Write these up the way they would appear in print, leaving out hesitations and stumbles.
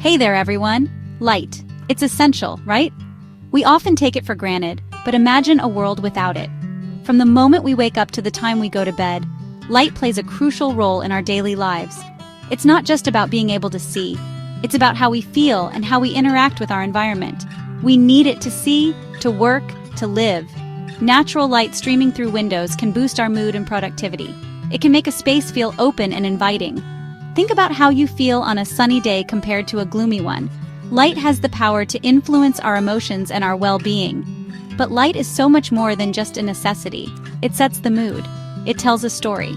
Hey there, everyone. Light. It's essential, right? We often take it for granted, but imagine a world without it. From the moment we wake up to the time we go to bed, light plays a crucial role in our daily lives. It's not just about being able to see. It's about how we feel and how we interact with our environment. We need it to see, to work, to live. Natural light streaming through windows can boost our mood and productivity. It can make a space feel open and inviting. Think about how you feel on a sunny day compared to a gloomy one. Light has the power to influence our emotions and our well-being. But light is so much more than just a necessity. It sets the mood. It tells a story.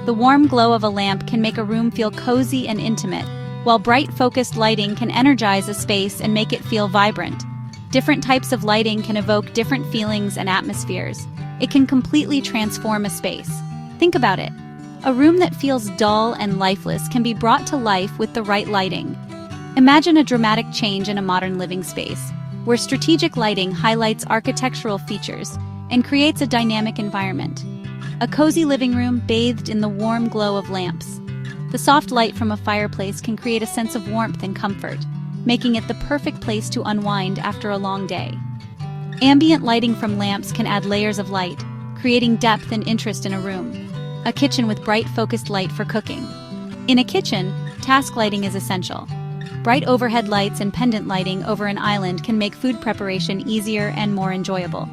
The warm glow of a lamp can make a room feel cozy and intimate, while bright, focused lighting can energize a space and make it feel vibrant. Different types of lighting can evoke different feelings and atmospheres. It can completely transform a space. Think about it. A room that feels dull and lifeless can be brought to life with the right lighting. Imagine a dramatic change in a modern living space, where strategic lighting highlights architectural features and creates a dynamic environment. A cozy living room bathed in the warm glow of lamps. The soft light from a fireplace can create a sense of warmth and comfort, making it the perfect place to unwind after a long day. Ambient lighting from lamps can add layers of light, creating depth and interest in a room. A kitchen with bright, focused light for cooking. In a kitchen, task lighting is essential. Bright overhead lights and pendant lighting over an island can make food preparation easier and more enjoyable.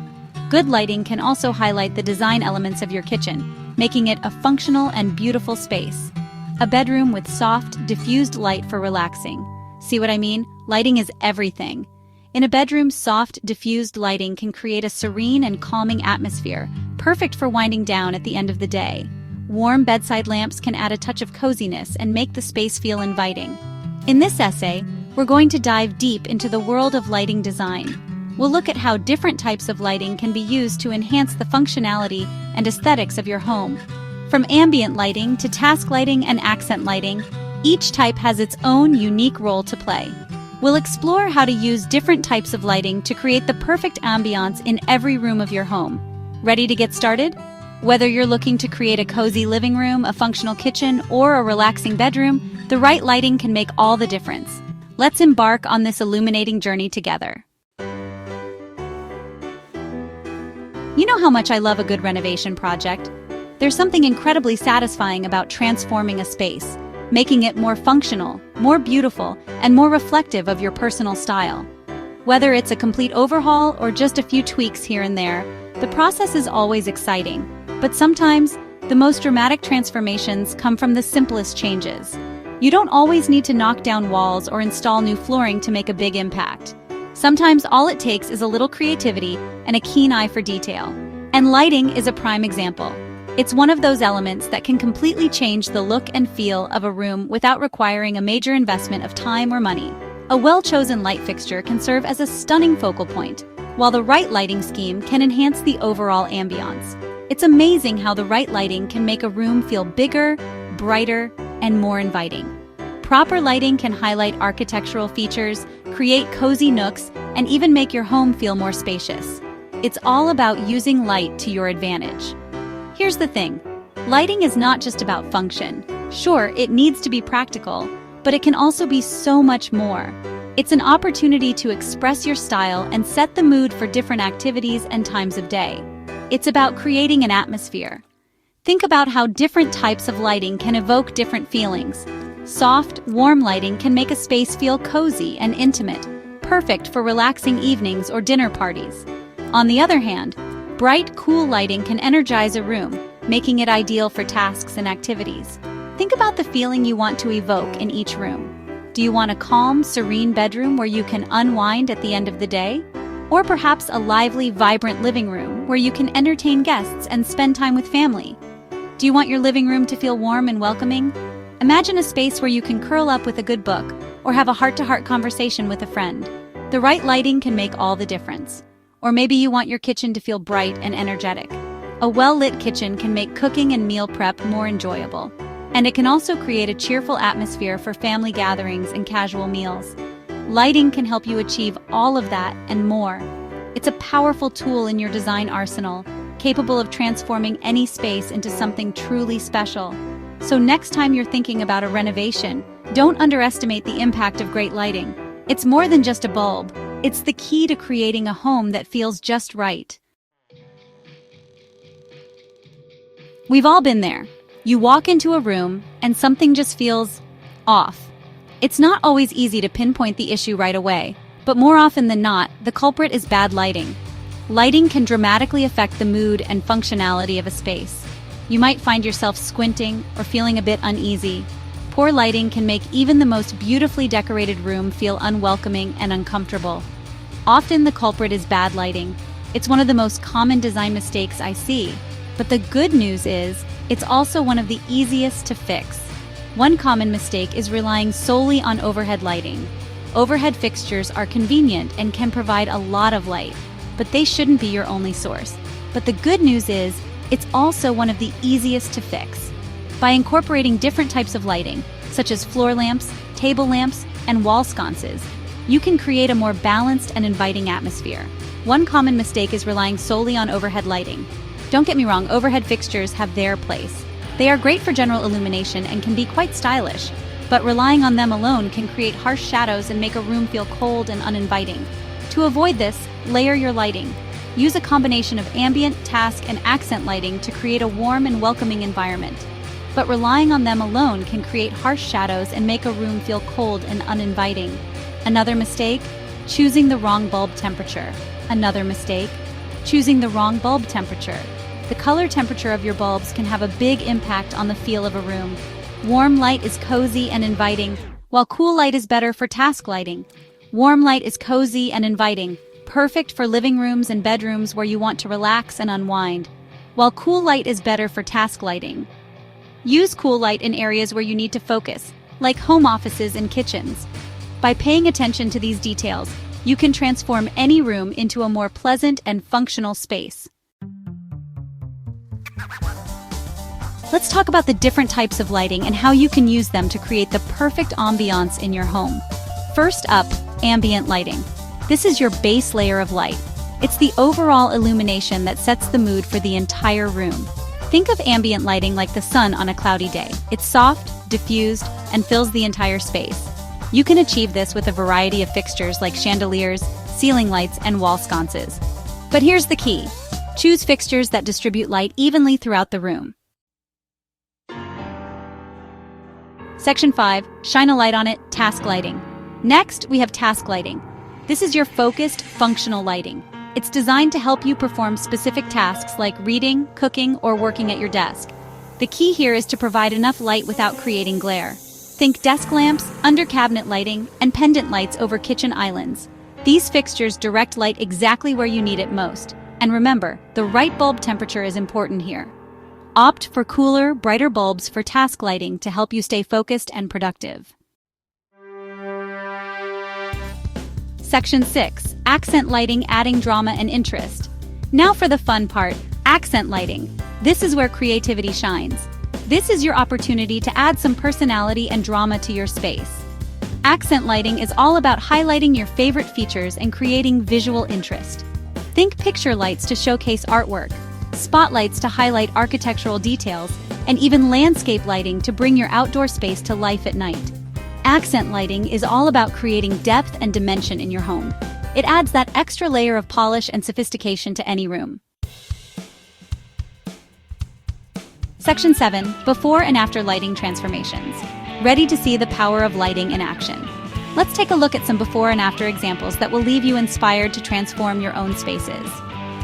Good lighting can also highlight the design elements of your kitchen, making it a functional and beautiful space. A bedroom with soft, diffused light for relaxing. See what I mean? Lighting is everything. In a bedroom, soft, diffused lighting can create a serene and calming atmosphere, perfect for winding down at the end of the day. Warm bedside lamps can add a touch of coziness and make the space feel inviting. In this essay, we're going to dive deep into the world of lighting design. We'll look at how different types of lighting can be used to enhance the functionality and aesthetics of your home. From ambient lighting to task lighting and accent lighting, each type has its own unique role to play. We'll explore how to use different types of lighting to create the perfect ambiance in every room of your home. Ready to get started? Whether you're looking to create a cozy living room, a functional kitchen, or a relaxing bedroom, the right lighting can make all the difference. Let's embark on this illuminating journey together. You know how much I love a good renovation project? There's something incredibly satisfying about transforming a space, making it more functional, more beautiful, and more reflective of your personal style. Whether it's a complete overhaul or just a few tweaks here and there, the process is always exciting. But sometimes, the most dramatic transformations come from the simplest changes. You don't always need to knock down walls or install new flooring to make a big impact. Sometimes all it takes is a little creativity and a keen eye for detail. And lighting is a prime example. It's one of those elements that can completely change the look and feel of a room without requiring a major investment of time or money. A well-chosen light fixture can serve as a stunning focal point, while the right lighting scheme can enhance the overall ambiance. It's amazing how the right lighting can make a room feel bigger, brighter, and more inviting. Proper lighting can highlight architectural features, create cozy nooks, and even make your home feel more spacious. It's all about using light to your advantage. Here's the thing. Lighting is not just about function. Sure, it needs to be practical, but it can also be so much more. It's an opportunity to express your style and set the mood for different activities and times of day. It's about creating an atmosphere. Think about how different types of lighting can evoke different feelings. Soft, warm lighting can make a space feel cozy and intimate, perfect for relaxing evenings or dinner parties. On the other hand, bright, cool lighting can energize a room, making it ideal for tasks and activities. Think about the feeling you want to evoke in each room. Do you want a calm, serene bedroom where you can unwind at the end of the day? Or perhaps a lively, vibrant living room where you can entertain guests and spend time with family? Do you want your living room to feel warm and welcoming? Imagine a space where you can curl up with a good book or have a heart-to-heart conversation with a friend. The right lighting can make all the difference. Or maybe you want your kitchen to feel bright and energetic. A well-lit kitchen can make cooking and meal prep more enjoyable. And it can also create a cheerful atmosphere for family gatherings and casual meals. Lighting can help you achieve all of that and more. It's a powerful tool in your design arsenal, capable of transforming any space into something truly special. So next time you're thinking about a renovation, Don't underestimate the impact of great lighting. It's more than just a bulb. It's the key to creating a home that feels just right. We've all been there. You walk into a room and something just feels off. It's not always easy to pinpoint the issue right away, but more often than not, the culprit is bad lighting. Lighting can dramatically affect the mood and functionality of a space. You might find yourself squinting or feeling a bit uneasy. Poor lighting can make even the most beautifully decorated room feel unwelcoming and uncomfortable. Often the culprit is bad lighting. It's one of the most common design mistakes I see. But the good news is, it's also one of the easiest to fix. One common mistake is relying solely on overhead lighting. Overhead fixtures are convenient and can provide a lot of light, but they shouldn't be your only source. But the good news is, it's also one of the easiest to fix. By incorporating different types of lighting, such as floor lamps, table lamps, and wall sconces, you can create a more balanced and inviting atmosphere. One common mistake is relying solely on overhead lighting. Don't get me wrong, overhead fixtures have their place. They are great for general illumination and can be quite stylish, but relying on them alone can create harsh shadows and make a room feel cold and uninviting. To avoid this, layer your lighting. Use a combination of ambient, task, and accent lighting to create a warm and welcoming environment. But relying on them alone can create harsh shadows and make a room feel cold and uninviting. Another mistake? Choosing the wrong bulb temperature. Another mistake? Choosing the wrong bulb temperature. The color temperature of your bulbs can have a big impact on the feel of a room. Warm light is cozy and inviting, while cool light is better for task lighting. Warm light is cozy and inviting, perfect for living rooms and bedrooms where you want to relax and unwind, while cool light is better for task lighting. Use cool light in areas where you need to focus, like home offices and kitchens. By paying attention to these details, you can transform any room into a more pleasant and functional space. Let's talk about the different types of lighting and how you can use them to create the perfect ambiance in your home. First up, ambient lighting. This is your base layer of light. It's the overall illumination that sets the mood for the entire room. Think of ambient lighting like the sun on a cloudy day. It's soft, diffused, and fills the entire space. You can achieve this with a variety of fixtures like chandeliers, ceiling lights, and wall sconces. But here's the key. Choose fixtures that distribute light evenly throughout the room. Section 5, shine a light on it, task lighting. Next, we have task lighting. This is your focused, functional lighting. It's designed to help you perform specific tasks like reading, cooking, or working at your desk. The key here is to provide enough light without creating glare. Think desk lamps, under-cabinet lighting, and pendant lights over kitchen islands. These fixtures direct light exactly where you need it most. And remember, the right bulb temperature is important here. Opt for cooler, brighter bulbs for task lighting to help you stay focused and productive. Section 6, accent lighting, adding drama and interest. Now for the fun part, accent lighting. This is where creativity shines. This is your opportunity to add some personality and drama to your space. Accent lighting is all about highlighting your favorite features and creating visual interest. Think picture lights to showcase artwork, spotlights to highlight architectural details, and even landscape lighting to bring your outdoor space to life at night. Accent lighting is all about creating depth and dimension in your home. It adds that extra layer of polish and sophistication to any room. Section 7, before and after lighting transformations. Ready to see the power of lighting in action? Let's take a look at some before and after examples that will leave you inspired to transform your own spaces.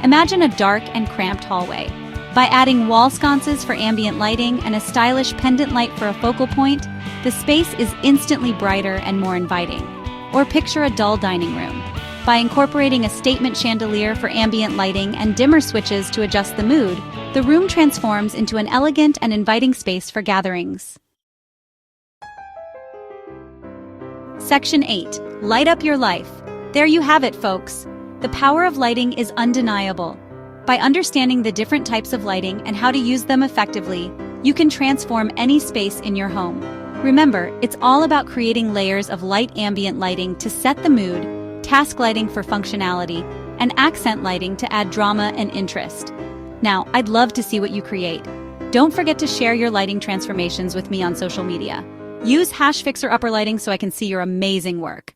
Imagine a dark and cramped hallway. By adding wall sconces for ambient lighting and a stylish pendant light for a focal point, the space is instantly brighter and more inviting. Or picture a dull dining room. By incorporating a statement chandelier for ambient lighting and dimmer switches to adjust the mood, the room transforms into an elegant and inviting space for gatherings. Section 8, light up your life. There you have it, folks. The power of lighting is undeniable. By understanding the different types of lighting and how to use them effectively, you can transform any space in your home. Remember, it's all about creating layers of light ambient lighting to set the mood, task lighting for functionality, and accent lighting to add drama and interest. Now, I'd love to see what you create. Don't forget to share your lighting transformations with me on social media. Use #FixerUpperLighting so I can see your amazing work.